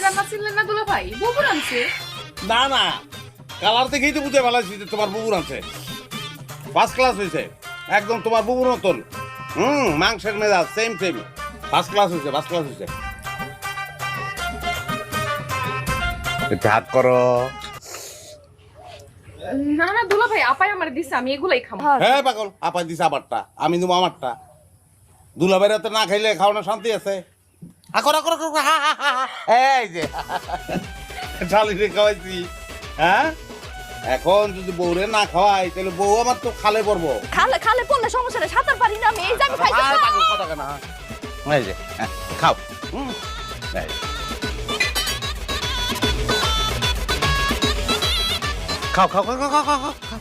রান্না ছিলেন না দুলা ভাই, বুবু রাঁধছে। না না, কালার দেখেই তো বুঝে ভালাইছি যে তোমার বুবুর আছে, ফার্স্ট ক্লাস হয়েছে একদম তোমার বুবুর মতন। মাংসের মেজাজ সেম সেম, ফার্স্ট ক্লাস হয়েছে, ফার্স্ট ক্লাস হয়েছে। হাত করো। না না দুলা ভাই, আপাই আমার দিছে, আমি এগুলাই খাবো। হ্যাঁ পাগল, আপাই দিছে আমারটা, আমি দেবো আমারটা। দুলাভাইরা তো না খাইলে খাওয়ানোর শান্তি আছে। আকর আকর আকর, হা হা হা হা। এই যে শালিরে খাওয়াইছি, হ্যাঁ। এখন যদি বউরে না খাওয়াই তাহলে বউ আমার তো খালে পড়বো। খালে খালে পড়লে সমস্যা নেই, সাঁতার পারি না আমি, এই যে আমি খাইতে আয় পাগল, কথা কেন? এই যে খাও। এই যে। খাও খাও খাও খাও খাও খাও